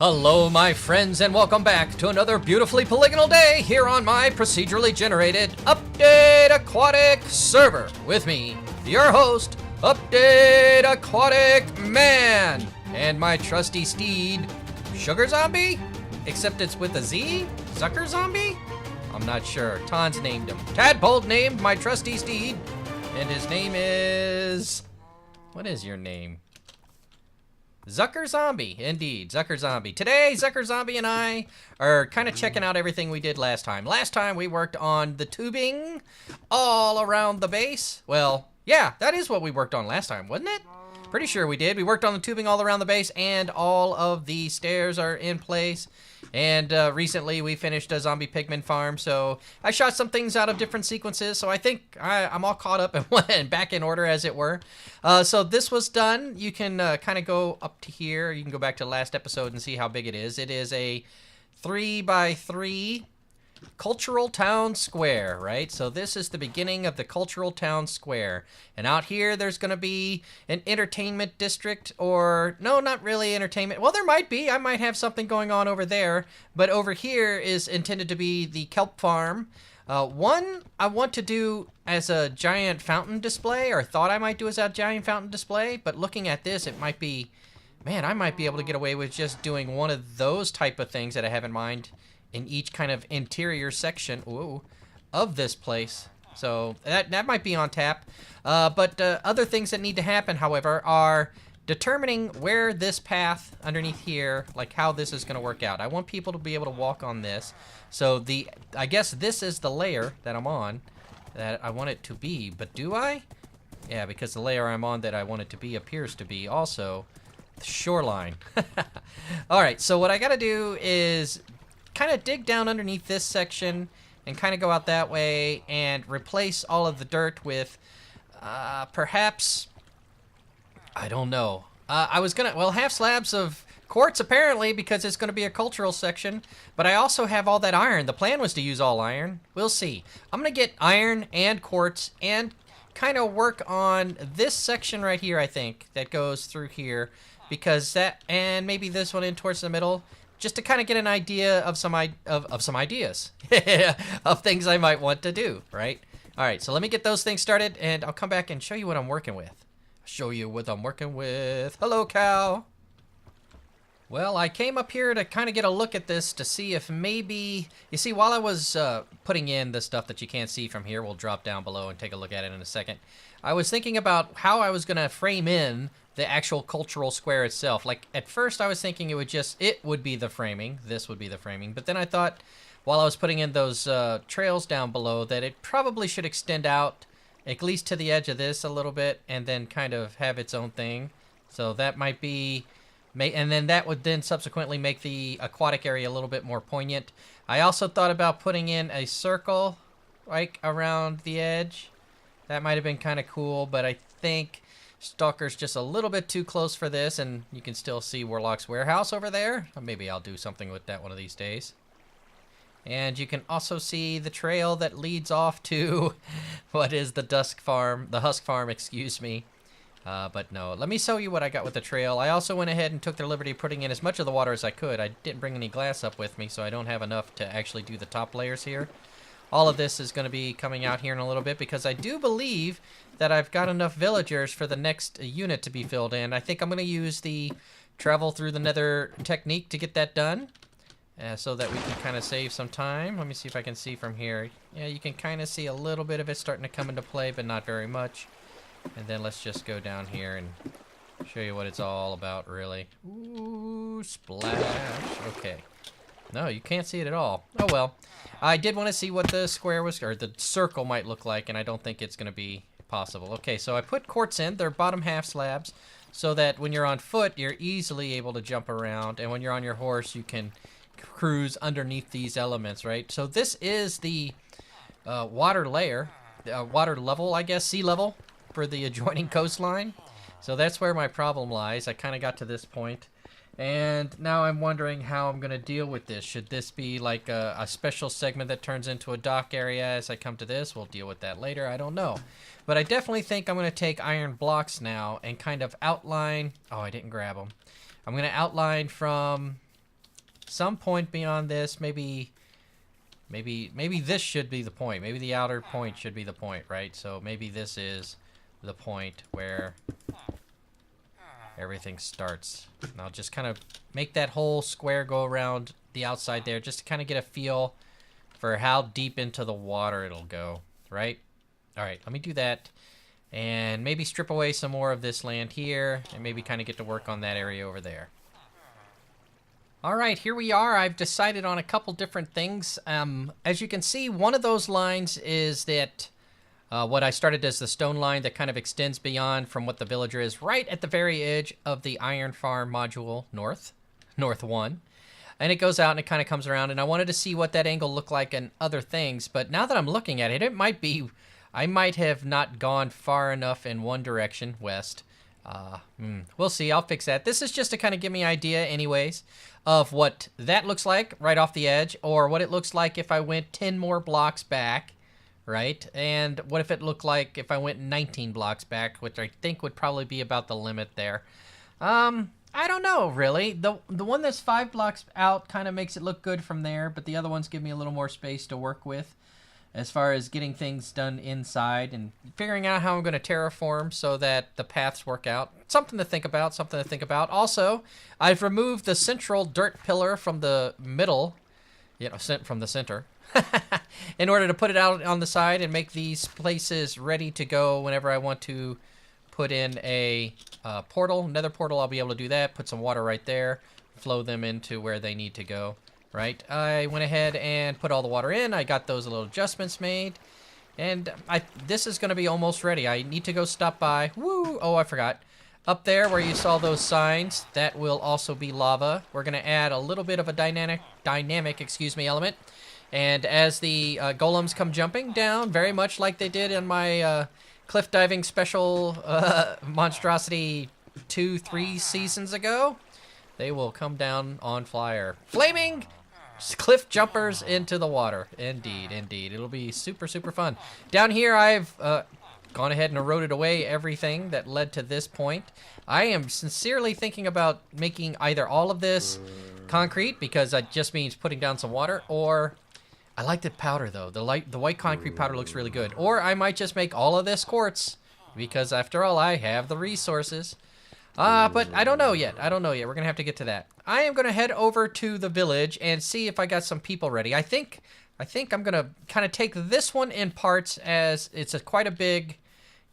Hello, my friends, and welcome back to another beautifully polygonal day here on my procedurally generated Update Aquatic server. With me, your host, Update Aquatic Man, and my trusty steed, Sugar Zombie? Except it's with a Z? Zucker Zombie? I'm not sure. Tons named him. Tadpole named my trusty steed, and his name is... What is your name? Zucker Zombie, indeed, Zucker Zombie. Today, Zucker Zombie and I are kind of checking out everything we did last time. Last time, we worked on the tubing all around the base. Well, yeah, that is what we worked on last time, wasn't it? Pretty sure we did. We worked on the tubing all around the base, and all of the stairs are in place. And recently, we finished a zombie pigman farm, so I shot some things out of different sequences, so I think I'm all caught up and back in order, as it were. So this was done. You can kind of go up to here. You can go back to the last episode and see how big it is. It is a 3x3 cultural town square, right? So this is the beginning of the cultural town square. And out here, there's going to be an entertainment district, or no, not really entertainment. Well, there might be. I might have something going on over there. But over here is intended to be the kelp farm. One I want to do as a giant fountain display, or thought I might do as a giant fountain display. But looking at this, it might be, man, I might be able to get away with just doing one of those type of things that I have in mind in each kind of interior section of this place. So that might be on tap. But other things that need to happen, however, are determining where this path underneath here, like how this is going to work out. I want people to be able to walk on this. So I guess this is the layer that I'm on that I want it to be. But do I? Yeah, because the layer I'm on that I want it to be appears to be also the shoreline. All right, so what I got to do is kind of dig down underneath this section and kind of go out that way and replace all of the dirt with perhaps, I don't know. I was gonna, well, half slabs of quartz apparently, because it's going to be a cultural section, but I also have all that iron. The plan was to use all iron. We'll see. I'm going to get iron and quartz and kind of work on this section right here, I think, that goes through here, because that, and maybe this one in towards the middle, just to kind of get an idea of some ideas of things I might want to do, right? All right, so let me get those things started, and I'll come back and show you what I'm working with. Show you what I'm working with. Hello, cow. Well, I came up here to kind of get a look at this to see if maybe, you see, while I was putting in the stuff that you can't see from here, we'll drop down below and take a look at it in a second. I was thinking about how I was going to frame in the actual cultural square itself. Like, at first I was thinking it would be the framing, this would be the framing, but then I thought, while I was putting in those trails down below, that it probably should extend out at least to the edge of this a little bit, and then kind of have its own thing. So that might be, and then that would then subsequently make the aquatic area a little bit more poignant. I also thought about putting in a circle, like, around the edge. That might have been kind of cool, but I think Stalker's just a little bit too close for this, and you can still see Warlock's warehouse over there. Maybe I'll do something with that one of these days. And you can also see the trail that leads off to what is the husk farm, excuse me. But no, let me show you what I got with the trail. I also went ahead and took the liberty of putting in as much of the water as I could. I didn't bring any glass up with me, so I don't have enough to actually do the top layers here. All of this is going to be coming out here in a little bit, because I do believe that I've got enough villagers for the next unit to be filled in. I think I'm going to use the travel through the nether technique to get that done, so that we can kind of save some time. Let me see if I can see from here. Yeah, you can kind of see a little bit of it starting to come into play, but not very much. And then let's just go down here and show you what it's all about, really. Ooh, splash. Okay. No, you can't see it at all. Oh, well. I did want to see what the square was, or the circle might look like, and I don't think it's going to be possible. Okay, so I put quartz in. They're bottom half slabs, so that when you're on foot, you're easily able to jump around, and when you're on your horse, you can cruise underneath these elements, right? So this is the water layer, water level, I guess, sea level for the adjoining coastline. So that's where my problem lies. I kind of got to this point. And now I'm wondering how I'm going to deal with this. Should this be like a special segment that turns into a dock area as I come to this? We'll deal with that later. I don't know. But I definitely think I'm going to take iron blocks now and kind of outline... Oh, I didn't grab them. I'm going to outline from some point beyond this, maybe this should be the point. Maybe the outer point should be the point, right? So maybe this is the point where everything starts. And I'll just kind of make that whole square go around the outside there, just to kind of get a feel for how deep into the water it'll go, right? All right, let me do that. And maybe strip away some more of this land here, and maybe kind of get to work on that area over there. All right, here we are. I've decided on a couple different things. As you can see, one of those lines is that what I started as the stone line that kind of extends beyond from what the villager is, right at the very edge of the Iron Farm module north 1. And it goes out and it kind of comes around, and I wanted to see what that angle looked like and other things, but now that I'm looking at it, it might be... I might have not gone far enough in one direction, west. We'll see. I'll fix that. This is just to kind of give me an idea, anyways, of what that looks like right off the edge, or what it looks like if I went 10 more blocks back, right? And what if it looked like if I went 19 blocks back, which I think would probably be about the limit there. I don't know, really. The one that's 5 blocks out kind of makes it look good from there, but the other ones give me a little more space to work with, as far as getting things done inside and figuring out how I'm going to terraform so that the paths work out. Something to think about, something to think about. Also, I've removed the central dirt pillar from the middle, from the center, in order to put it out on the side and make these places ready to go whenever I want to put in a portal, nether portal. I'll be able to do that, put some water right there, flow them into where they need to go. Right, I went ahead and put all the water in. I got those little adjustments made, and this is going to be almost ready. I need to go stop by. Woo! Oh, I forgot. Up there where you saw those signs, that will also be lava. We're going to add a little bit of a dynamic, element. And as the golems come jumping down, very much like they did in my cliff diving special monstrosity 2-3 seasons ago, they will come down on flyer. Flaming cliff jumpers into the water. Indeed, indeed. It'll be super, super fun. Down here, I've gone ahead and eroded away everything that led to this point. I am sincerely thinking about making either all of this concrete, because that just means putting down some water, or... I like the powder, though. The white concrete powder looks really good. Or I might just make all of this quartz, because after all, I have the resources. But I don't know yet. We're going to have to get to that. I am going to head over to the village and see if I got some people ready. I think I'm going to kind of take this one in parts, as it's quite a big,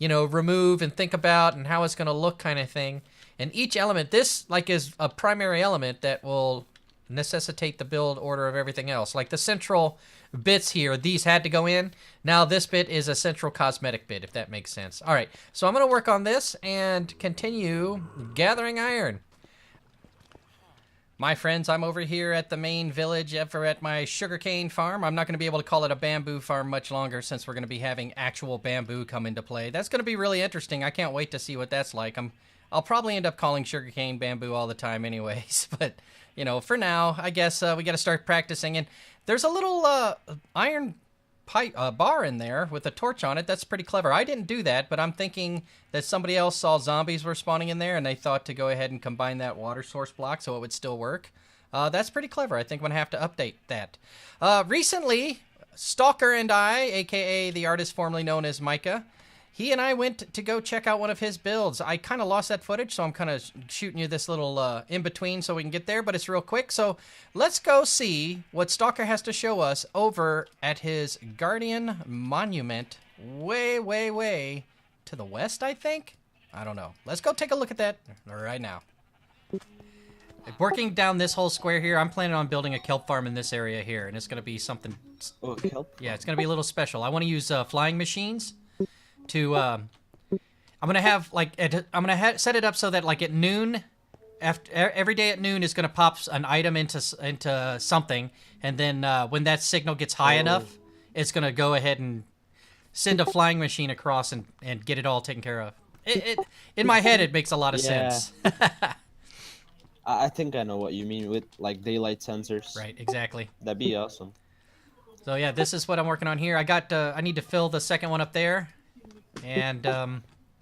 remove and think about and how it's going to look kind of thing. And each element, this is a primary element that will necessitate the build order of everything else. Like the central bits here, these had to go in. Now this bit is a central cosmetic bit, if that makes sense. All right, so I'm going to work on this and continue gathering iron. My friends, I'm over here at the main village, ever at my sugarcane farm. I'm not going to be able to call it a bamboo farm much longer, since we're going to be having actual bamboo come into play. That's going to be really interesting. I can't wait to see what that's like. I'll probably end up calling sugarcane bamboo all the time anyways, but... for now, I guess we got to start practicing. And there's a little iron pipe bar in there with a torch on it. That's pretty clever. I didn't do that, but I'm thinking that somebody else saw zombies were spawning in there, and they thought to go ahead and combine that water source block so it would still work. That's pretty clever. I think I'm going to have to update that. Recently, Stalker and I, a.k.a. the artist formerly known as Micah, he and I went to go check out one of his builds. I kind of lost that footage, so I'm kind of shooting you this little in-between so we can get there, but it's real quick. So let's go see what Stalker has to show us over at his Guardian Monument way, way, way to the west, I think? I don't know. Let's go take a look at that right now. Working down this whole square here, I'm planning on building a kelp farm in this area here, and it's going to be something... Oh, kelp? Yeah, it's going to be a little special. I want to use flying machines. I'm gonna set it up so that at noon, every day at noon is gonna pop an item into something, and then when that signal gets high enough, it's gonna go ahead and send a flying machine across and get it all taken care of. In my head, it makes a lot of sense. I think I know what you mean with daylight sensors. Right, exactly. That'd be awesome. So yeah, this is what I'm working on here. I need to fill the second one up there. And,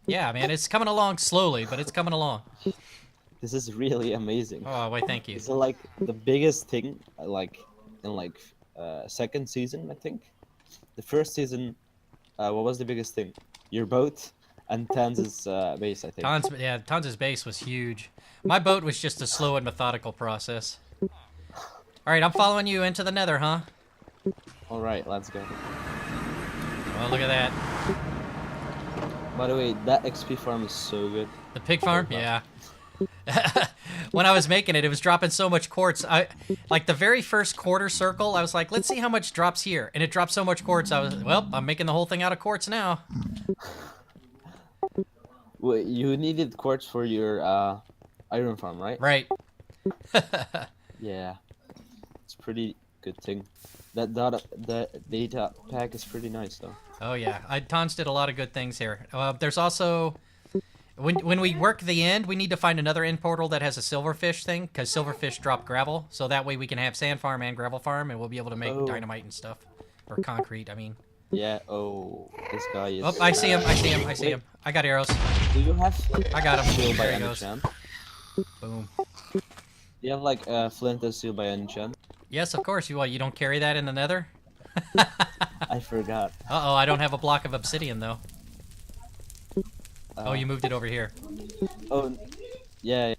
yeah, man, it's coming along slowly, but it's coming along. This is really amazing. Oh, wait, thank you. It's like the biggest thing, like in like second season, I think. The first season, what was the biggest thing? Your boat and Tanz's base, I think. Tons' base was huge. My boat was just a slow and methodical process. All right, I'm following you into the Nether, huh? All right, let's go. Oh, look at that. By the way, that XP farm is so good. The pig farm? Yeah. When I was making it, it was dropping so much quartz. Like the very first quarter circle, I was like, let's see how much drops here. And it dropped so much quartz, I was, well, I'm making the whole thing out of quartz now. Well, you needed quartz for your iron farm, right? Right. Yeah. It's pretty good thing. That data pack is pretty nice, though. Oh, yeah. Tons did a lot of good things here. There's also... When we work the end, we need to find another end portal that has a silverfish thing, because silverfish drop gravel, so that way we can have sand farm and gravel farm, and we'll be able to make dynamite and stuff. Or concrete, I mean. Yeah, oh, this guy is... Oh, I see him, I see him, I see him. I got arrows. Do you have... I got him. Steel by There he any goes. chance? Boom. Do you have, like, flint and steel by any chance? Yes, of course. You don't carry that in the Nether? I forgot. Uh-oh, I don't have a block of obsidian, though. Oh, you moved it over here. Oh, yeah.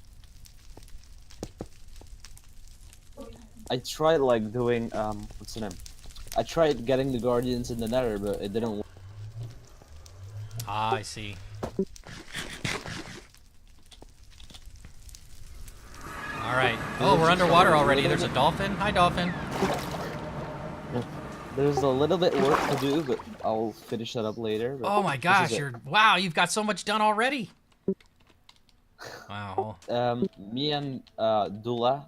I tried, like, doing, what's the name? I tried getting the Guardians in the Nether, but it didn't work. Ah, I see. Alright. Oh, we're underwater already. There's a dolphin. Hi, dolphin. There's a little bit work to do, but I'll finish that up later. Oh my gosh, wow, you've got so much done already. Wow. Me and Dula,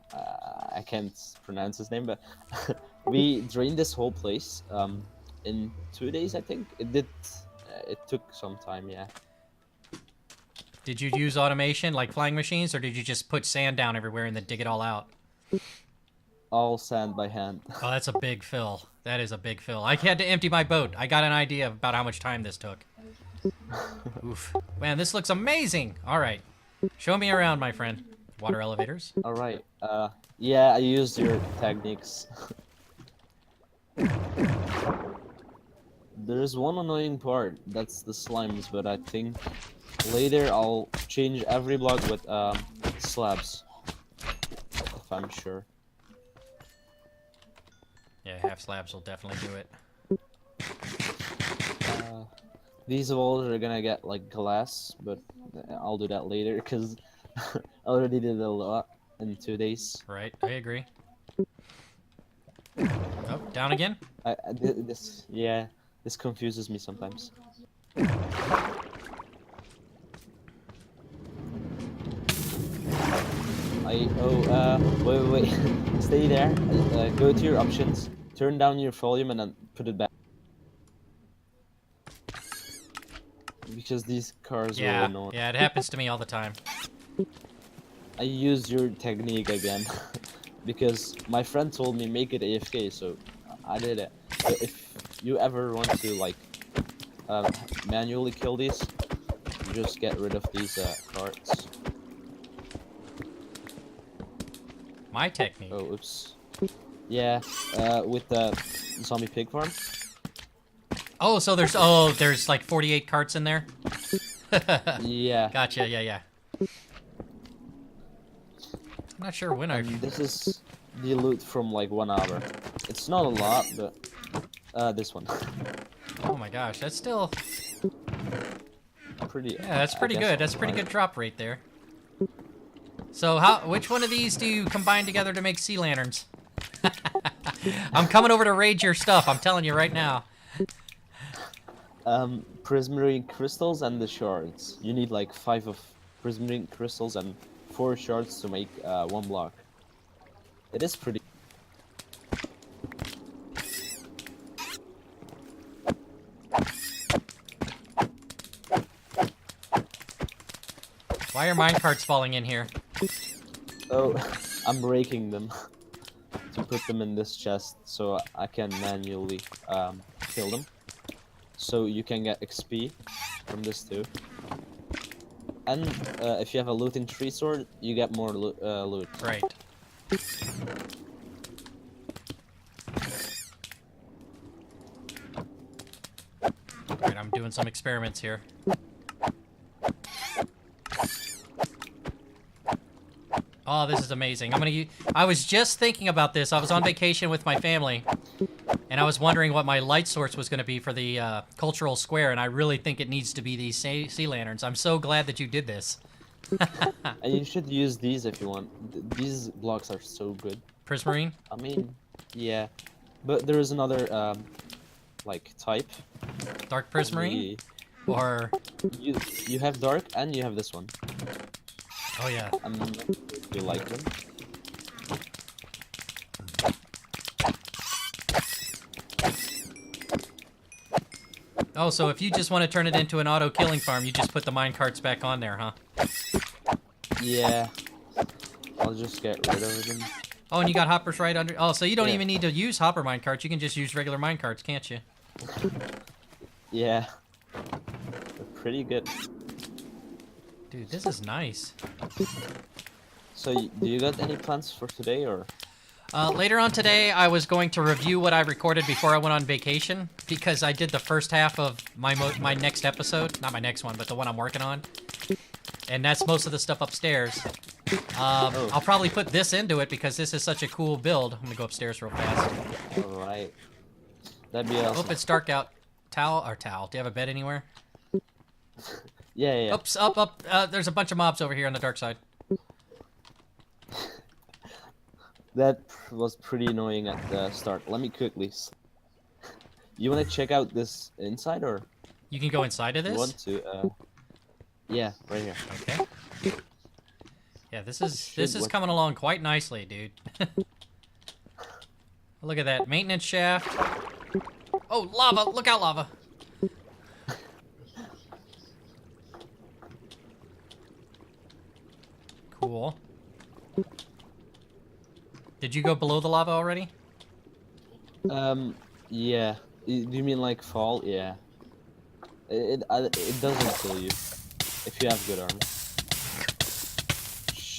I can't pronounce his name, but we drained this whole place in 2 days, I think. It took some time, yeah. Did you use automation like flying machines, or did you just put sand down everywhere and then dig it all out? All sand by hand. Oh, that's a big fill. That is a big fill. I had to empty my boat. I got an idea about how much time this took. Oof. Man, this looks amazing. All right. Show me around, my friend. Water elevators. All right. Yeah, I used your techniques. There's one annoying part. That's the slimes, but I think later I'll change every block with slabs. If I'm sure. Yeah, half slabs will definitely do it. These walls are gonna get like glass, but I'll do that later because I already did a lot in 2 days. Right, I agree. Oh, down again? This confuses me sometimes. Wait. Stay there. Go to your options. Turn down your volume and then put it back. Because these cars will annoy. Yeah, it happens to me all the time. I used your technique again. Because my friend told me make it AFK, so I did it. But if you ever want to like manually kill these, you just get rid of these carts. My technique. Oh, oops. Yeah, with the zombie pig farm. Oh, so there's like 48 carts in there. Yeah. Gotcha. Yeah. I'm not sure when This is the loot from like 1 hour. It's not a lot, but this one. Oh my gosh, that's still pretty. Yeah, that's pretty good. That's pretty good drop rate there. So which one of these do you combine together to make sea lanterns? I'm coming over to raid your stuff, I'm telling you right now. Prismarine crystals and the shards. You need like 5 of prismarine crystals and 4 shards to make 1 block. It is pretty. Why are minecarts falling in here? Oh, I'm breaking them to put them in this chest so I can manually kill them. So you can get XP from this too. And if you have a looting tree sword, you get more loot. Right. Alright, I'm doing some experiments here. Oh, this is amazing. I was just thinking about this. I was on vacation with my family, and I was wondering what my light source was going to be for the cultural square, and I really think it needs to be these sea lanterns. I'm so glad that you did this. And you should use these if you want. These blocks are so good. Prismarine? I mean, yeah. But there is another, like, type. Dark Prismarine? Or... You have dark, and you have this one. Oh, yeah. You like them? Oh, so if you just want to turn it into an auto-killing farm, you just put the minecarts back on there, huh? Yeah. I'll just get rid of them. Oh, and you got hoppers right under... Oh, so you don't Yeah. even need to use hopper minecarts. You can just use regular minecarts, can't you? Yeah. They're pretty good. Dude, this is nice. So, do you got any plans for today, or...? Later on today, I was going to review what I recorded before I went on vacation, because I did the first half of my next episode. Not my next one, but the one I'm working on. And that's most of the stuff upstairs. I'll probably put this into it, because this is such a cool build. I'm gonna go upstairs real fast. Alright. That'd be awesome. Oh, it's dark out. Towel? Do you have a bed anywhere? Yeah. Oops, up. There's a bunch of mobs over here on the dark side. That was pretty annoying at the start. Let me quickly... You want to check out this inside, or...? You can go inside of this? You want to, Yeah, right here. Okay. Yeah, this is coming along quite nicely, dude. Look at that. Maintenance shaft. Oh, lava! Look out, lava! Cool. Did you go below the lava already? Yeah. Do you mean like fall? Yeah. It doesn't kill you if you have good armor.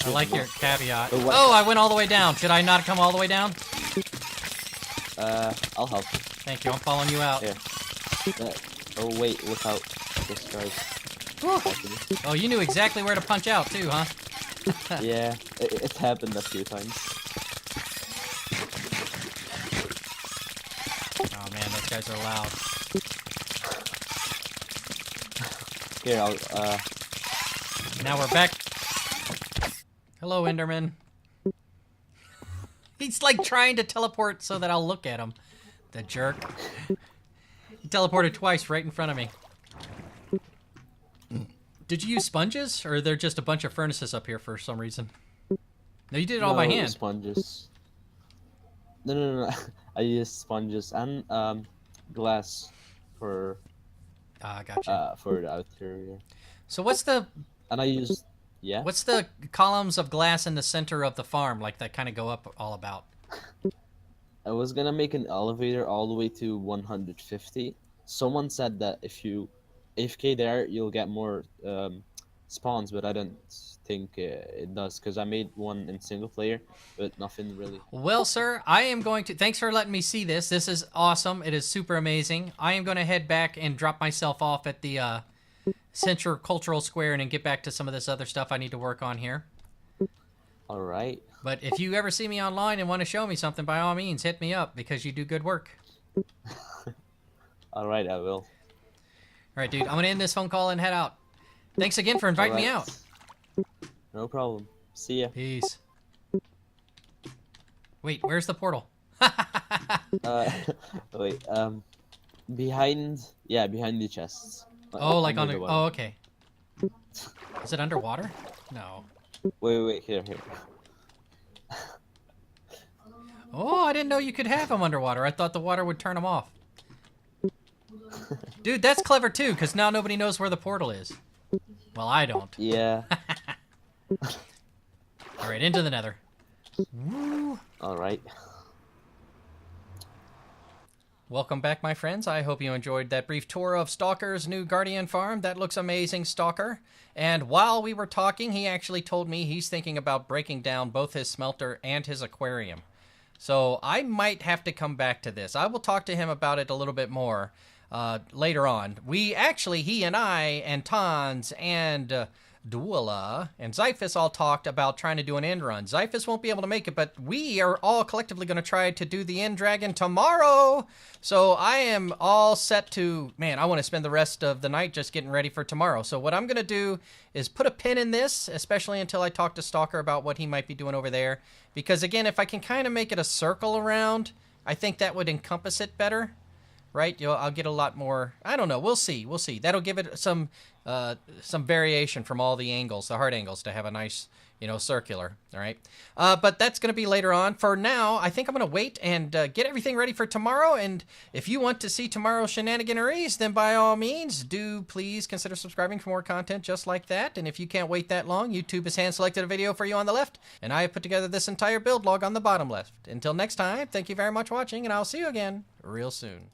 I like your caveat. Oh, I went all the way down. Should I not come all the way down? I'll help. Thank you. I'm following you out. Here. Oh wait, look out! This guy's. Oh, you knew exactly where to punch out too, huh? Yeah, it's happened a few times. Oh man, those guys are loud. Here, I'll Now we're back. Hello, Enderman. He's like trying to teleport so that I'll look at him. The jerk. He teleported twice right in front of me. Did you use sponges, or are there just a bunch of furnaces up here for some reason? No, you did it all by hand. Sponges. No. I used sponges and glass for Gotcha. for the outer. So what's the Yeah. what's the columns of glass in the center of the farm like that kind of go up all about? I was gonna make an elevator all the way to 150. Someone said that if you AFK there, you'll get more spawns, but I don't think it does, because I made one in single player, but nothing really. Well, sir, I am going to... Thanks for letting me see this. This is awesome. It is super amazing. I am going to head back and drop myself off at the Central Cultural Square and then get back to some of this other stuff I need to work on here. All right. But if you ever see me online and want to show me something, by all means, hit me up, because you do good work. All right, I will. All right, dude, I'm going to end this phone call and head out. Thanks again for inviting me out. No problem. See ya. Peace. Wait, where's the portal? Wait, behind the chests. Oh, like under on the... water. Oh, okay. Is it underwater? No. Wait, here. Oh, I didn't know you could have them underwater. I thought the water would turn them off. Dude, that's clever too, because now nobody knows where the portal is. Well, I don't. Yeah. All right, into the nether. Woo. All right. Welcome back, my friends. I hope you enjoyed that brief tour of Stalker's new Guardian farm. That looks amazing, Stalker. And while we were talking, he actually told me he's thinking about breaking down both his smelter and his aquarium. So I might have to come back to this. I will talk to him about it a little bit more later on. He and I and Tons and Duela and Zyphus all talked about trying to do an end run. Zyphus won't be able to make it, but we are all collectively going to try to do the end dragon tomorrow. So I am all set to, man, I want to spend the rest of the night just getting ready for tomorrow. So what I'm going to do is put a pin in this, especially until I talk to Stalker about what he might be doing over there. Because again, if I can kind of make it a circle around, I think that would encompass it better. Right? I'll get a lot more. I don't know. We'll see. We'll see. That'll give it some variation from all the angles, the hard angles, to have a nice, circular. All right. But that's going to be later on. For now, I think I'm going to wait and get everything ready for tomorrow. And if you want to see tomorrow's shenaniganeries, then by all means, do please consider subscribing for more content just like that. And if you can't wait that long, YouTube has hand-selected a video for you on the left, and I have put together this entire build log on the bottom left. Until next time, thank you very much for watching, and I'll see you again real soon.